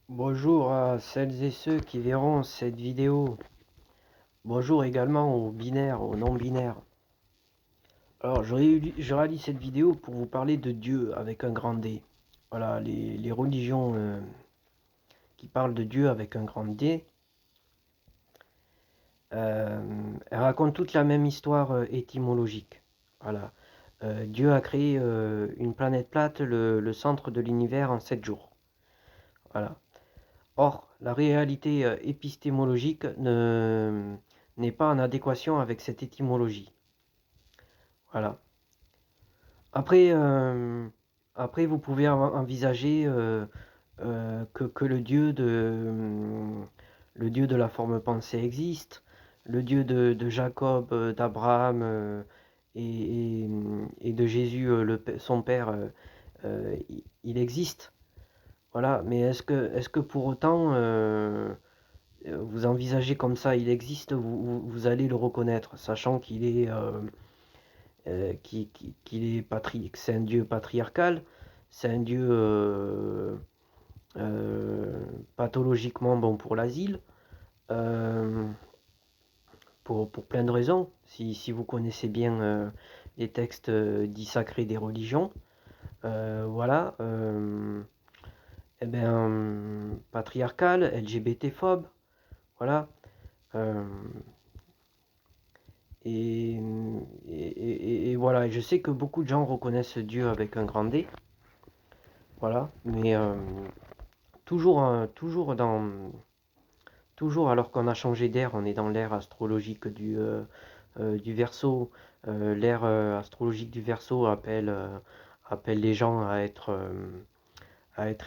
Bonjour à celles et ceux qui verront cette vidéo. Bonjour également aux binaires, aux non-binaires. Alors, je réalise cette vidéo pour vous parler de Dieu avec un grand D. Voilà, les religions qui parlent de Dieu avec un grand D, euh, elles racontent toutes la même histoire étymologique. Voilà. Dieu a créé une planète plate, le centre de l'univers, en 7 jours. Voilà. Or, la réalité épistémologique n'est pas en adéquation avec cette étymologie. Voilà. Après, après vous pouvez envisager que le Dieu de la forme pensée existe, le Dieu de Jacob, d'Abraham et de Jésus, son père, il existe. Voilà, mais est-ce que pour autant vous envisagez comme ça, il existe, vous allez le reconnaître, sachant qu'il est, que c'est un dieu patriarcal, c'est un dieu pathologiquement bon pour l'asile, euh, pour plein de raisons. Si vous connaissez bien les textes dits sacrés des religions, voilà, eh bien, patriarcal, LGBT-phobe, voilà. euh, Et, et voilà, je sais que beaucoup de gens reconnaissent Dieu avec un grand D, voilà, mais toujours toujours alors qu'on a changé d'ère, on est dans l'ère astrologique du Verseau. L'ère astrologique du Verseau appelle les gens à être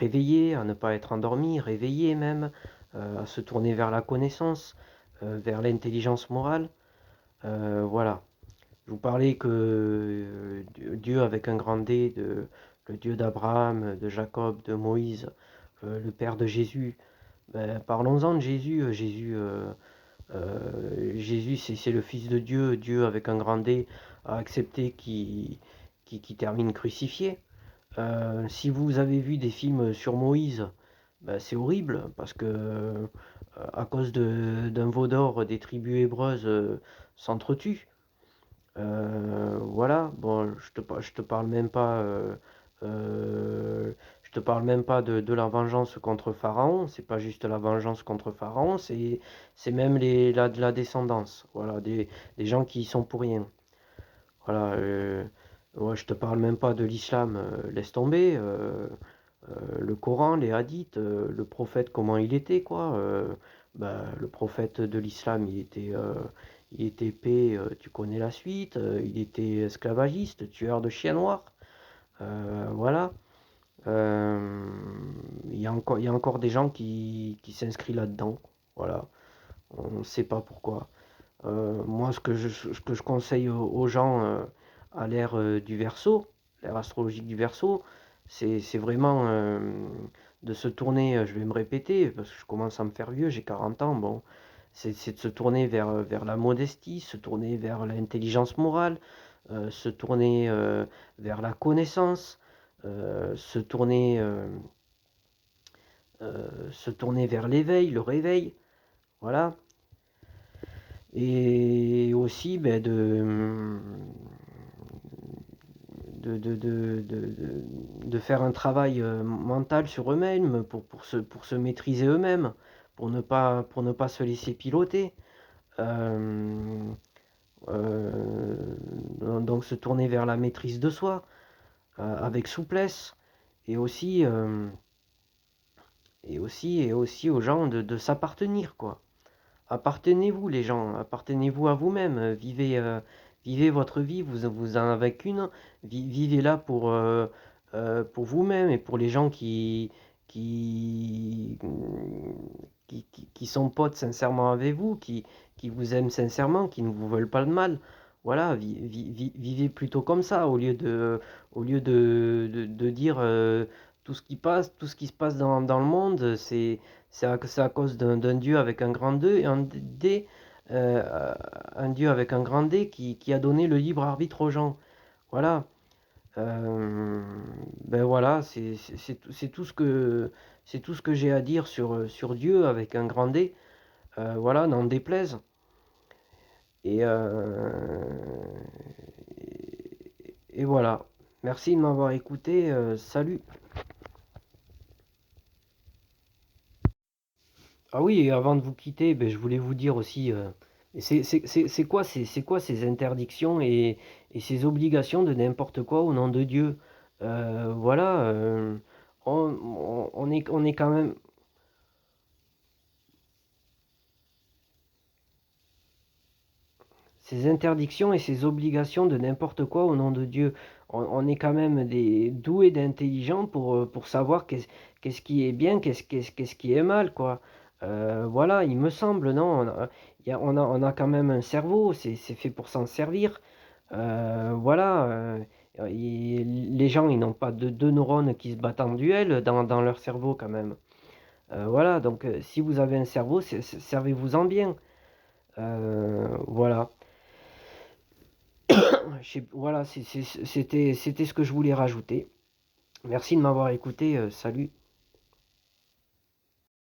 éveillés, à ne pas être endormis, réveillés même, à se tourner vers la connaissance, vers l'intelligence morale, voilà. Je vous parlais que Dieu avec un grand D, le Dieu d'Abraham, de Jacob, de Moïse, le Père de Jésus. Ben, parlons-en de Jésus. Jésus, c'est le Fils de Dieu. Dieu avec un grand D a accepté qui termine crucifié. Si vous avez vu des films sur Moïse, ben, c'est horrible parce que à cause d'un veau d'or, des tribus hébreuses s'entretuent. Voilà, bon, je te parle même pas, euh, je te parle même pas de la vengeance contre Pharaon. C'est pas juste la vengeance contre Pharaon, c'est même la descendance. Voilà, des gens qui y sont pour rien. Voilà, ouais, je te parle même pas de l'islam. Laisse tomber. Le Coran, les hadiths, le prophète, comment il était, quoi. Bah, le prophète de l'islam, il était paix, tu connais la suite. Il était esclavagiste, tueur de chiens noirs. Voilà. Euh, il y a encore des gens qui s'inscrivent là-dedans. Voilà. On ne sait pas pourquoi. Moi, ce que je conseille aux gens à l'ère du Verseau, l'ère astrologique du Verseau, c'est vraiment de se tourner, je vais me répéter, parce que je commence à me faire vieux, j'ai 40 ans, bon, c'est de se tourner vers la modestie, se tourner vers l'intelligence morale, se tourner vers la connaissance, se tourner vers l'éveil, le réveil, voilà. Et aussi ben, de faire un travail mental sur eux-mêmes pour se maîtriser eux-mêmes, pour ne pas se laisser piloter. Euh, euh, donc se tourner vers la maîtrise de soi avec souplesse et aussi, et aussi aux gens de s'appartenir, quoi. Appartenez-vous les gens, appartenez-vous à vous-même, vivez votre vie, vous en avez qu'une, vivez-la pour vous-même et pour les gens qui, qui sont potes sincèrement avec vous, qui vous aiment sincèrement, qui ne vous veulent pas le mal. Voilà, vivez plutôt comme ça, au lieu de dire tout ce qui passe, tout ce qui se passe dans le monde, c'est à cause d'un Dieu avec un grand D, euh, un Dieu avec un grand D qui a donné le libre arbitre aux gens. Voilà. Euh, ben voilà, c'est tout c'est tout ce que j'ai à dire sur Dieu avec un grand D. Voilà, n'en déplaise. Et, et voilà. Merci de m'avoir écouté. Salut. Ah oui, et avant de vous quitter, ben, je voulais vous dire aussi, c'est quoi ces interdictions et ces obligations de n'importe quoi au nom de Dieu? Voilà, on est quand même, ces interdictions et ces obligations de n'importe quoi au nom de Dieu. On est quand même des doués d'intelligence pour savoir qu'est-ce qui est bien, qu'est-ce qui est mal, quoi. Voilà, il me semble, non? On a quand même un cerveau, c'est fait pour s'en servir. Voilà, les gens, ils n'ont pas deux neurones qui se battent en duel dans leur cerveau quand même. Voilà, donc si vous avez un cerveau, servez-vous-en bien. Voilà. Voilà, c'était ce que je voulais rajouter. Merci de m'avoir écouté. Salut.